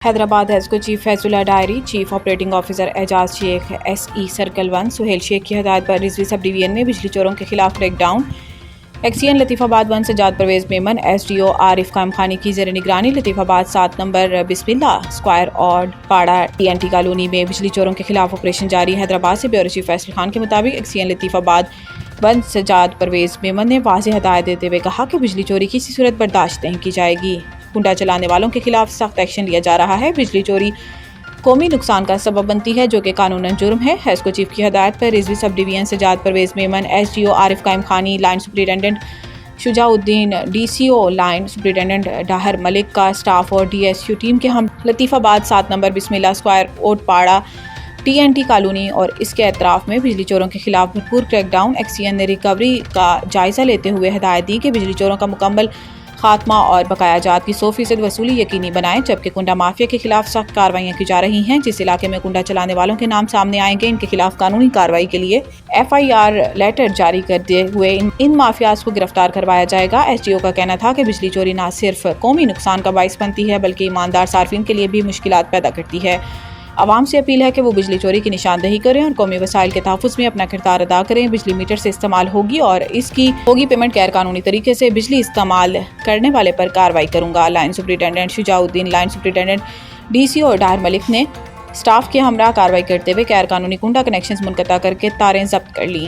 Hyderabad ایسکو chief فیض اللہ diary, chief operating officer اعجاز شیخ S E circle 1 Sohail شیخ کی ہدایت پر رضوی سب ڈویژن میں بجلی چوروں کے خلاف crack down. X E N Latifabad 1 Sajjad Pervaiz Memon, S D O Arif Qaimkhani کی زیر نگرانی لطیف آباد 7 نمبر بسم اللہ اسکوائر اور Pada T N T colony میں بجلی چوروں کے خلاف آپریشن جاری۔ حیدرآباد سے بیورو چیف فیصل خان کے مطابق x E N Latifabad 1 Sajjad Pervaiz Memon نے واضح ہدایت دیتے ہوئے کہا کہ بجلی چوری کسی صورت برداشت نہیں کی جائے گی۔ کنڈا چلانے والوں کے خلاف سخت ایکشن لیا جا رہا ہے۔ بجلی چوری قومی نقصان کا سبب بنتی ہے جو کہ قانوناً جرم ہے۔ ایسکو چیف کی ہدایت پر Rizvi sub division Sajjad Pervaiz Memon, S D O Arif Qaimkhani, line superintendent Shujauddin, D C O line superintendent Dahar Malik کا اسٹاف اور ڈی ایس یو ٹیم کے ہم لطیف آباد 7 نمبر بسم اللہ اسکوائر اوٹ Pada T N T colony اور اس کے اطراف میں بجلی چوروں کے خلاف بھرپور crack down. X E N نے ریکوری کا جائزہ لیتے ہوئے ہدایت دی کہ بجلی چوروں کا مکمل خاتمہ اور بقایا جات کی 100% وصولی یقینی بنائیں، جبکہ کنڈا مافیا کے خلاف سخت کارروائیاں کی جا رہی ہیں۔ جس علاقے میں کنڈا چلانے والوں کے نام سامنے آئیں گے ان کے خلاف قانونی کارروائی کے لیے ایف آئی آر لیٹر جاری کرتے ہوئے ان مافیاز کو گرفتار کروایا جائے گا۔ ایس ڈی او کا کہنا تھا کہ بجلی چوری نہ صرف قومی نقصان کا باعث بنتی ہے بلکہ ایماندار صارفین کے لیے بھی مشکلات پیدا کرتی ہے۔ عوام سے اپیل ہے کہ وہ بجلی چوری کی نشاندہی کریں اور قومی وسائل کے تحفظ میں اپنا کردار ادا کریں۔ بجلی میٹر سے استعمال ہوگی اور اس کی ہوگی پیمنٹ غیر قانونی طریقے سے بجلی استعمال کرنے والے پر کارروائی کروں گا۔ لائن سپرنٹینڈنٹ شجاع الدین، لائن سپرنٹینڈنٹ ڈی سی او ڈاہر ملک نے اسٹاف کے ہمراہ کارروائی کرتے ہوئے غیر قانونی کنڈا کنیکشنز منقطع کر کے تاریں ضبط کر لیں۔